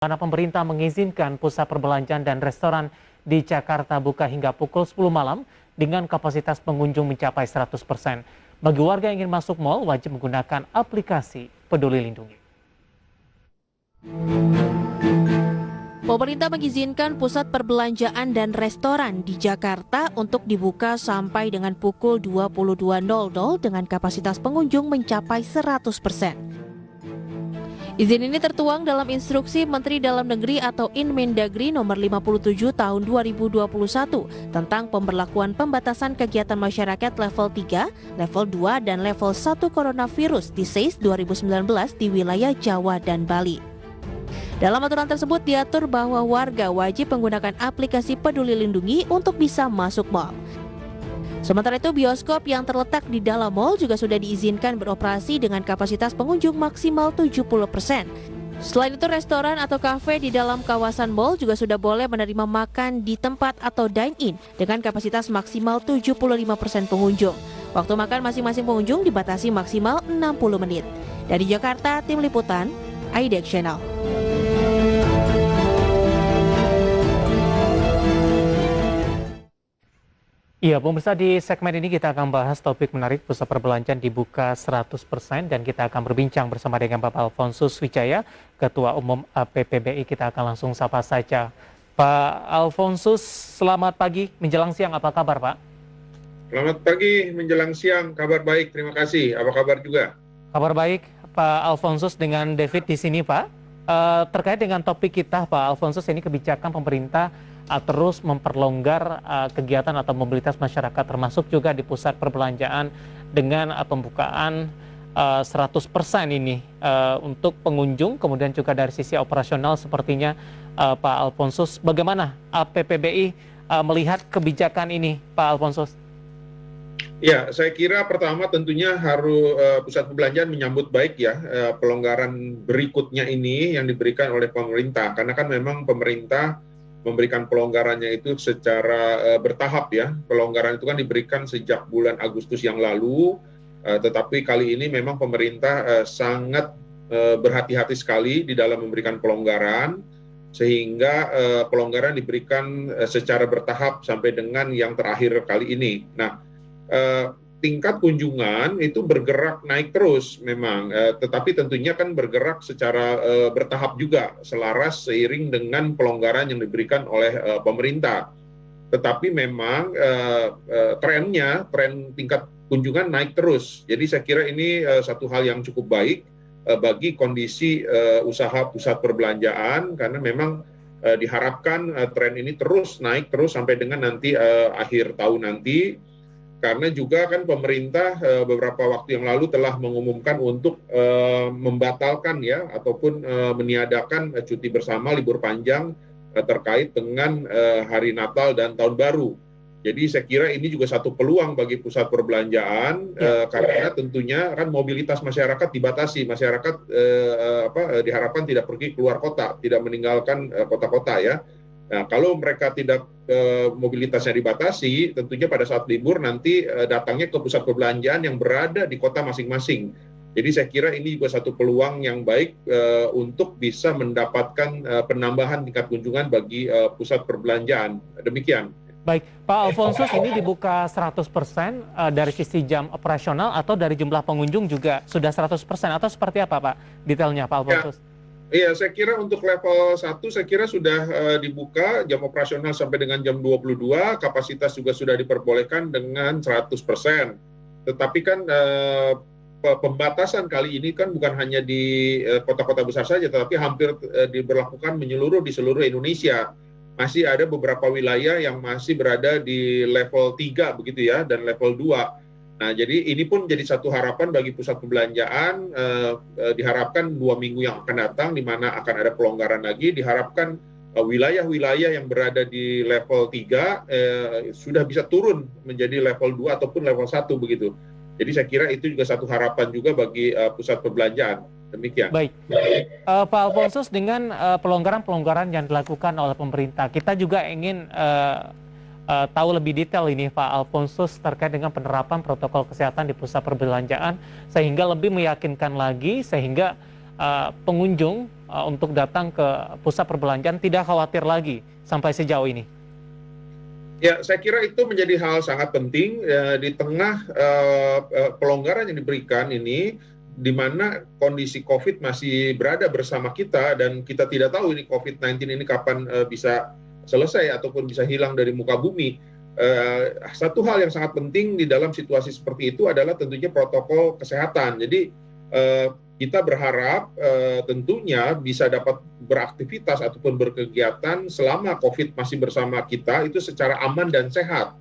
Karena pemerintah mengizinkan pusat perbelanjaan dan restoran di Jakarta buka hingga pukul 10 malam dengan kapasitas pengunjung mencapai 100%. Bagi warga yang ingin masuk mal, wajib menggunakan aplikasi Peduli Lindungi. Pemerintah mengizinkan pusat perbelanjaan dan restoran di Jakarta untuk dibuka sampai dengan pukul 22.00 dengan kapasitas pengunjung mencapai 100%. Izin ini tertuang dalam Instruksi Menteri Dalam Negeri atau Inmendagri nomor 57 tahun 2021 tentang pemberlakuan pembatasan kegiatan masyarakat level 3, level 2, dan level 1 coronavirus di SAIS 2019 di wilayah Jawa dan Bali. Dalam aturan tersebut diatur bahwa warga wajib menggunakan aplikasi Peduli Lindungi untuk bisa masuk mal. Sementara itu, bioskop yang terletak di dalam mal juga sudah diizinkan beroperasi dengan kapasitas pengunjung maksimal 70%. Selain itu, restoran atau kafe di dalam kawasan mal juga sudah boleh menerima makan di tempat atau dine-in dengan kapasitas maksimal 75% pengunjung. Waktu makan masing-masing pengunjung dibatasi maksimal 60 menit. Dari Jakarta, Tim Liputan, IDEX Channel. Iya, pemirsa, di segmen ini kita akan bahas topik menarik pusat perbelanjaan dibuka 100% dan kita akan berbincang bersama dengan Bapak Alfonsus Wijaya, Ketua Umum APPBI. Kita akan langsung sapa saja. Pak Alfonsus, selamat pagi menjelang siang, apa kabar Pak? Selamat pagi menjelang siang, kabar baik, terima kasih. Apa kabar juga? Kabar baik, Pak Alfonsus, dengan David di sini Pak. Terkait dengan topik kita Pak Alfonsus, ini kebijakan pemerintah terus memperlonggar kegiatan atau mobilitas masyarakat, termasuk juga di pusat perbelanjaan dengan pembukaan 100% ini untuk pengunjung, kemudian juga dari sisi operasional sepertinya Pak Alfonsus. Bagaimana APPBI melihat kebijakan ini Pak Alfonsus? Ya, saya kira pertama tentunya harus pusat perbelanjaan menyambut baik ya pelonggaran berikutnya ini yang diberikan oleh pemerintah, karena kan memang pemerintah memberikan pelonggarannya itu secara bertahap ya. Pelonggaran itu kan diberikan sejak bulan Agustus yang lalu, tetapi kali ini memang pemerintah sangat berhati-hati sekali di dalam memberikan pelonggaran, sehingga pelonggaran diberikan secara bertahap sampai dengan yang terakhir kali ini. Nah, tingkat kunjungan itu bergerak naik terus memang, tetapi tentunya kan bergerak secara bertahap juga, selaras seiring dengan pelonggaran yang diberikan oleh pemerintah. Tetapi memang tren tingkat kunjungan naik terus. Jadi saya kira ini satu hal yang cukup baik bagi kondisi usaha pusat perbelanjaan, karena memang diharapkan tren ini terus naik terus sampai dengan nanti akhir tahun nanti. Karena juga kan pemerintah beberapa waktu yang lalu telah mengumumkan untuk membatalkan ya ataupun meniadakan cuti bersama libur panjang terkait dengan hari Natal dan Tahun Baru. Jadi saya kira ini juga satu peluang bagi pusat perbelanjaan karena tentunya kan mobilitas masyarakat dibatasi, masyarakat diharapkan tidak pergi keluar kota, tidak meninggalkan kota-kota ya. Nah, kalau mereka tidak mobilitasnya dibatasi, tentunya pada saat libur nanti datangnya ke pusat perbelanjaan yang berada di kota masing-masing. Jadi saya kira ini juga satu peluang yang baik untuk bisa mendapatkan penambahan tingkat kunjungan bagi pusat perbelanjaan. Demikian. Baik, Pak Alfonsus, ini dibuka 100% dari sisi jam operasional atau dari jumlah pengunjung juga sudah 100% atau seperti apa Pak? Detailnya Pak Alfonsus. Ya. Iya, saya kira untuk level 1 saya kira sudah dibuka jam operasional sampai dengan jam 22, kapasitas juga sudah diperbolehkan dengan 100%. Tetapi kan pembatasan kali ini kan bukan hanya di kota-kota besar saja, tetapi hampir diberlakukan menyeluruh di seluruh Indonesia. Masih ada beberapa wilayah yang masih berada di level 3 begitu ya, dan level 2. Nah, jadi ini pun jadi satu harapan bagi pusat perbelanjaan, diharapkan 2 minggu yang akan datang, di mana akan ada pelonggaran lagi, diharapkan wilayah-wilayah yang berada di level 3 sudah bisa turun menjadi level 2 ataupun level 1 begitu. Jadi saya kira itu juga satu harapan juga bagi pusat perbelanjaan. Demikian. Baik, Pak Alfonsus, dengan pelonggaran-pelonggaran yang dilakukan oleh pemerintah, kita juga ingin tahu lebih detail ini Pak Alfonsus terkait dengan penerapan protokol kesehatan di pusat perbelanjaan sehingga lebih meyakinkan lagi, sehingga pengunjung untuk datang ke pusat perbelanjaan tidak khawatir lagi sampai sejauh ini? Ya, saya kira itu menjadi hal sangat penting di tengah pelonggaran yang diberikan ini, di mana kondisi COVID masih berada bersama kita dan kita tidak tahu ini COVID-19 ini kapan bisa selesai ataupun bisa hilang dari muka bumi. Satu hal yang sangat penting di dalam situasi seperti itu adalah tentunya protokol kesehatan. Jadi kita berharap tentunya bisa dapat beraktivitas ataupun berkegiatan selama COVID masih bersama kita itu secara aman dan sehat.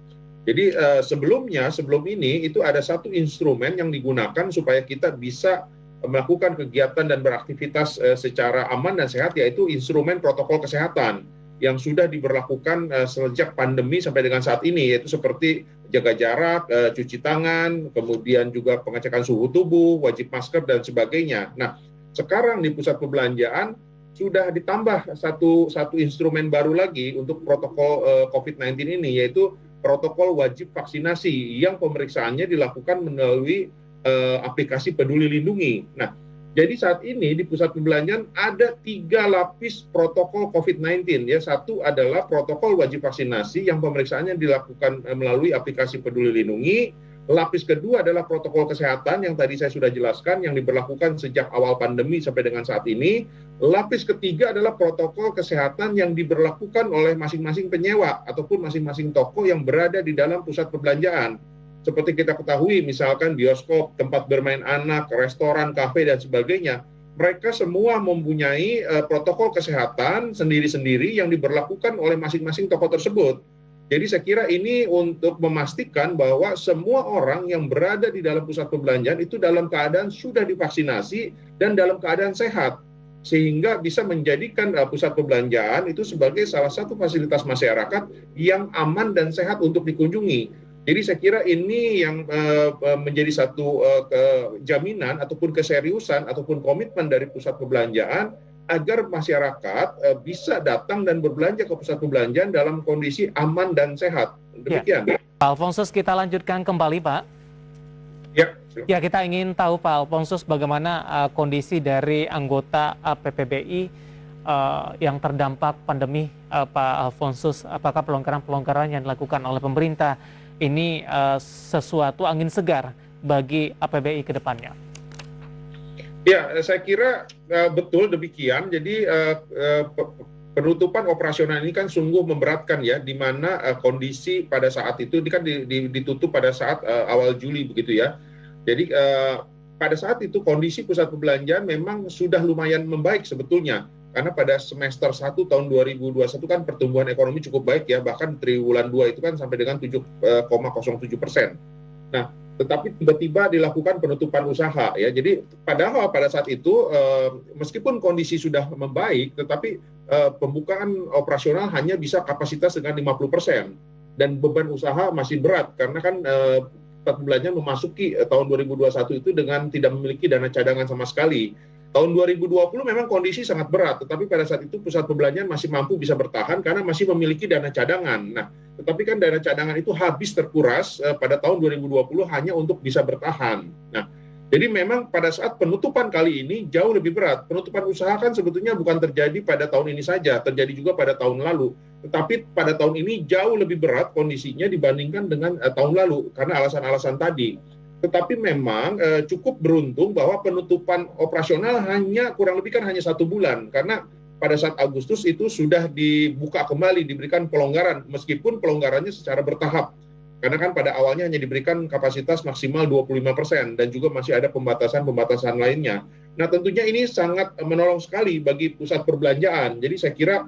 Jadi sebelum ini itu ada satu instrumen yang digunakan supaya kita bisa melakukan kegiatan dan beraktivitas secara aman dan sehat, yaitu instrumen protokol kesehatan yang sudah diberlakukan sejak pandemi sampai dengan saat ini, yaitu seperti jaga jarak, cuci tangan, kemudian juga pengecekan suhu tubuh, wajib masker, dan sebagainya. Nah, sekarang di pusat perbelanjaan sudah ditambah satu instrumen baru lagi untuk protokol COVID-19 ini, yaitu protokol wajib vaksinasi yang pemeriksaannya dilakukan melalui aplikasi Peduli Lindungi. Nah, jadi saat ini di pusat perbelanjaan ada 3 lapis protokol COVID-19. Ya, satu adalah protokol wajib vaksinasi yang pemeriksaannya dilakukan melalui aplikasi Peduli Lindungi. Lapis kedua adalah protokol kesehatan yang tadi saya sudah jelaskan, yang diberlakukan sejak awal pandemi sampai dengan saat ini. Lapis ketiga adalah protokol kesehatan yang diberlakukan oleh masing-masing penyewa ataupun masing-masing toko yang berada di dalam pusat perbelanjaan. Seperti kita ketahui, misalkan bioskop, tempat bermain anak, restoran, kafe, dan sebagainya. Mereka semua mempunyai protokol kesehatan sendiri-sendiri yang diberlakukan oleh masing-masing toko tersebut. Jadi saya kira ini untuk memastikan bahwa semua orang yang berada di dalam pusat perbelanjaan itu dalam keadaan sudah divaksinasi dan dalam keadaan sehat. Sehingga bisa menjadikan pusat perbelanjaan itu sebagai salah satu fasilitas masyarakat yang aman dan sehat untuk dikunjungi. Jadi saya kira ini yang menjadi satu jaminan ataupun keseriusan ataupun komitmen dari pusat perbelanjaan agar masyarakat bisa datang dan berbelanja ke pusat perbelanjaan dalam kondisi aman dan sehat. Demikian. Ya. Pak Alfonsus, kita lanjutkan kembali, Pak. Ya. Ya, kita ingin tahu Pak Alfonsus bagaimana kondisi dari anggota PPBI yang terdampak pandemi, Pak Alfonsus. Apakah pelonggaran-pelonggaran yang dilakukan oleh pemerintah ini sesuatu angin segar bagi APBI ke depannya? Ya, saya kira betul demikian. Jadi penutupan operasional ini kan sungguh memberatkan ya, di mana kondisi pada saat itu ini kan ditutup pada saat awal Juli begitu ya. Jadi pada saat itu kondisi pusat perbelanjaan memang sudah lumayan membaik sebetulnya. Karena pada semester 1 tahun 2021 kan pertumbuhan ekonomi cukup baik ya, bahkan triwulan 2 itu kan sampai dengan 7,07%. Nah, tetapi tiba-tiba dilakukan penutupan usaha ya. Jadi padahal pada saat itu meskipun kondisi sudah membaik, tetapi pembukaan operasional hanya bisa kapasitas dengan 50% dan beban usaha masih berat karena kan pusat perbelanjaan memasuki tahun 2021 itu dengan tidak memiliki dana cadangan sama sekali. Tahun 2020 memang kondisi sangat berat, tetapi pada saat itu pusat perbelanjaan masih mampu bisa bertahan karena masih memiliki dana cadangan. Nah, tetapi kan dana cadangan itu habis terkuras pada tahun 2020 hanya untuk bisa bertahan. Nah, jadi memang pada saat penutupan kali ini jauh lebih berat. Penutupan usaha kan sebetulnya bukan terjadi pada tahun ini saja, terjadi juga pada tahun lalu. Tetapi pada tahun ini jauh lebih berat kondisinya dibandingkan dengan tahun lalu karena alasan-alasan tadi. Tetapi memang cukup beruntung bahwa penutupan operasional kurang lebih hanya 1 bulan karena pada saat Agustus itu sudah dibuka kembali, diberikan pelonggaran meskipun pelonggarannya secara bertahap karena kan pada awalnya hanya diberikan kapasitas maksimal 25% dan juga masih ada pembatasan-pembatasan lainnya. Nah, tentunya ini sangat menolong sekali bagi pusat perbelanjaan. Jadi saya kira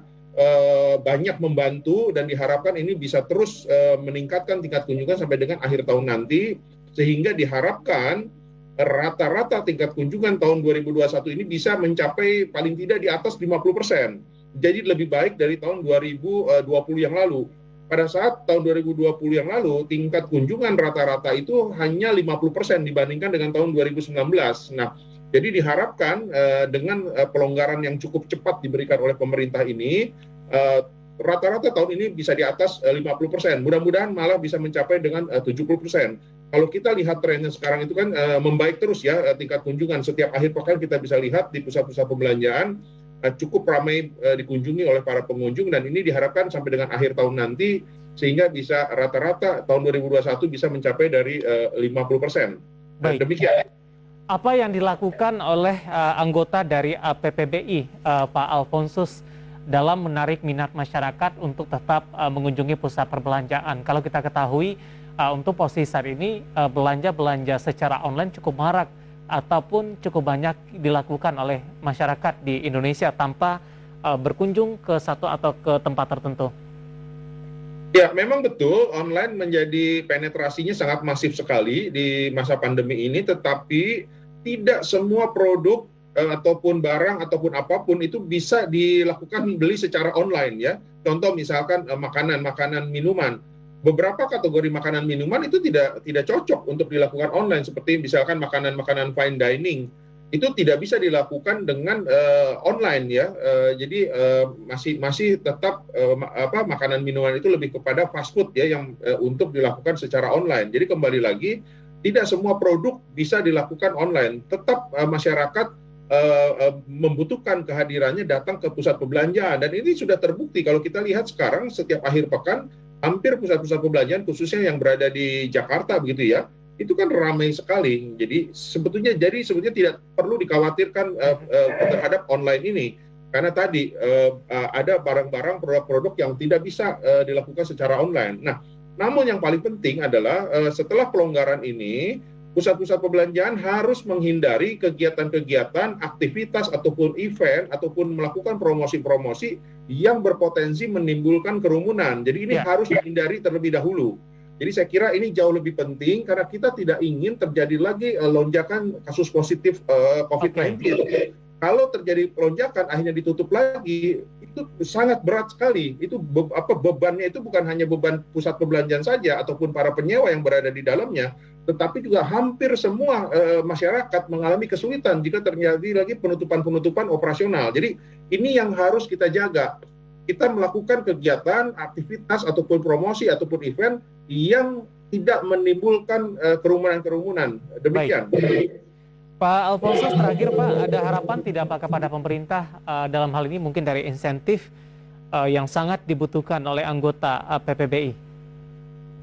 banyak membantu dan diharapkan ini bisa terus meningkatkan tingkat kunjungan sampai dengan akhir tahun nanti, sehingga diharapkan rata-rata tingkat kunjungan tahun 2021 ini bisa mencapai paling tidak di atas 50%. Jadi lebih baik dari tahun 2020 yang lalu. Pada saat tahun 2020 yang lalu, tingkat kunjungan rata-rata itu hanya 50% dibandingkan dengan tahun 2019. Nah, jadi diharapkan dengan pelonggaran yang cukup cepat diberikan oleh pemerintah ini, rata-rata tahun ini bisa di atas 50%. Mudah-mudahan malah bisa mencapai dengan 70%. Kalau kita lihat trennya sekarang itu kan membaik terus ya tingkat kunjungan. Setiap akhir pekan kita bisa lihat di pusat-pusat perbelanjaan cukup ramai dikunjungi oleh para pengunjung, dan ini diharapkan sampai dengan akhir tahun nanti sehingga bisa rata-rata tahun 2021 bisa mencapai dari 50%. Baik. Demikian. Apa yang dilakukan oleh anggota dari APPBI, Pak Alfonsus, dalam menarik minat masyarakat untuk tetap mengunjungi pusat perbelanjaan? Kalau kita ketahui untuk posisi saat ini belanja-belanja secara online cukup marak ataupun cukup banyak dilakukan oleh masyarakat di Indonesia tanpa berkunjung ke satu atau ke tempat tertentu. Ya, memang betul online menjadi penetrasinya sangat masif sekali di masa pandemi ini, tetapi tidak semua produk ataupun barang ataupun apapun itu bisa dilakukan beli secara online ya. Contoh misalkan makanan, minuman. Beberapa kategori makanan minuman itu tidak cocok untuk dilakukan online, seperti misalkan makanan fine dining. Itu tidak bisa dilakukan dengan online ya. Jadi masih tetap makanan minuman itu lebih kepada fast food ya yang untuk dilakukan secara online. Jadi kembali lagi, tidak semua produk bisa dilakukan online. Tetap masyarakat membutuhkan kehadirannya datang ke pusat perbelanjaan, dan ini sudah terbukti kalau kita lihat sekarang setiap akhir pekan hampir pusat-pusat perbelanjaan khususnya yang berada di Jakarta begitu ya, itu kan ramai sekali. Jadi sebetulnya tidak perlu dikhawatirkan terhadap online ini, karena tadi ada barang-barang produk-produk yang tidak bisa dilakukan secara online. Nah, namun yang paling penting adalah setelah pelonggaran ini, pusat-pusat perbelanjaan harus menghindari kegiatan-kegiatan, aktivitas ataupun event ataupun melakukan promosi-promosi yang berpotensi menimbulkan kerumunan. Jadi ini harus dihindari terlebih dahulu. Jadi saya kira ini jauh lebih penting karena kita tidak ingin terjadi lagi lonjakan kasus positif COVID-19. Kalau terjadi lonjakan akhirnya ditutup lagi, itu sangat berat sekali. Itu bebannya itu bukan hanya beban pusat perbelanjaan saja ataupun para penyewa yang berada di dalamnya, tetapi juga hampir semua masyarakat mengalami kesulitan jika terjadi lagi penutupan operasional. Jadi ini yang harus kita jaga. Kita melakukan kegiatan, aktivitas ataupun promosi ataupun event yang tidak menimbulkan kerumunan-kerumunan. Demikian. Baik. Pak Alfonsus, terakhir Pak, ada harapan tidak Pak kepada pemerintah dalam hal ini mungkin dari insentif yang sangat dibutuhkan oleh anggota PPBI?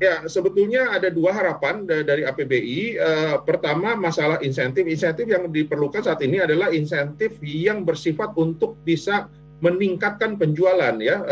Ya, sebetulnya ada dua harapan dari APBI. Pertama, masalah insentif. Insentif yang diperlukan saat ini adalah insentif yang bersifat untuk bisa meningkatkan penjualan, ya,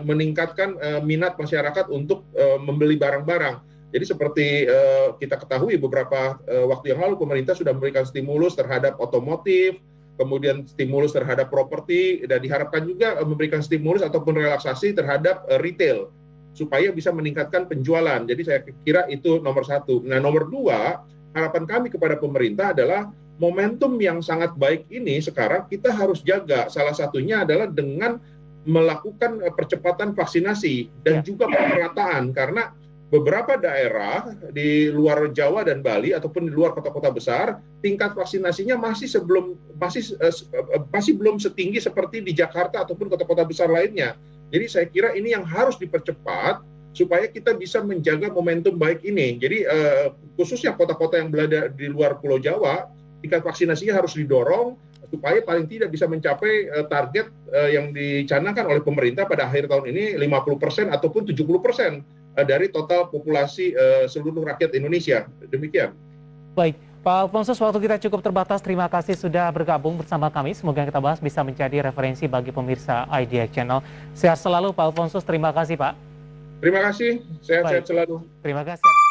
meningkatkan minat masyarakat untuk membeli barang-barang. Jadi seperti kita ketahui beberapa waktu yang lalu pemerintah sudah memberikan stimulus terhadap otomotif, kemudian stimulus terhadap properti, dan diharapkan juga memberikan stimulus ataupun relaksasi terhadap retail supaya bisa meningkatkan penjualan. Jadi saya kira itu nomor satu. Nah, nomor dua, harapan kami kepada pemerintah adalah momentum yang sangat baik ini sekarang kita harus jaga. Salah satunya adalah dengan melakukan percepatan vaksinasi dan juga pemerataan, karena beberapa daerah di luar Jawa dan Bali ataupun di luar kota-kota besar tingkat vaksinasinya masih belum setinggi seperti di Jakarta ataupun kota-kota besar lainnya. Jadi saya kira ini yang harus dipercepat supaya kita bisa menjaga momentum baik ini. Jadi khususnya kota-kota yang berada di luar Pulau Jawa, tingkat vaksinasinya harus didorong supaya paling tidak bisa mencapai target yang dicanangkan oleh pemerintah pada akhir tahun ini 50% ataupun 70% dari total populasi seluruh rakyat Indonesia. Demikian. Baik, Pak Alfonsus, waktu kita cukup terbatas. Terima kasih sudah bergabung bersama kami. Semoga yang kita bahas bisa menjadi referensi bagi pemirsa IDX Channel. Sehat selalu Pak Alfonsus, terima kasih Pak. Terima kasih, sehat-sehat selalu. Terima kasih.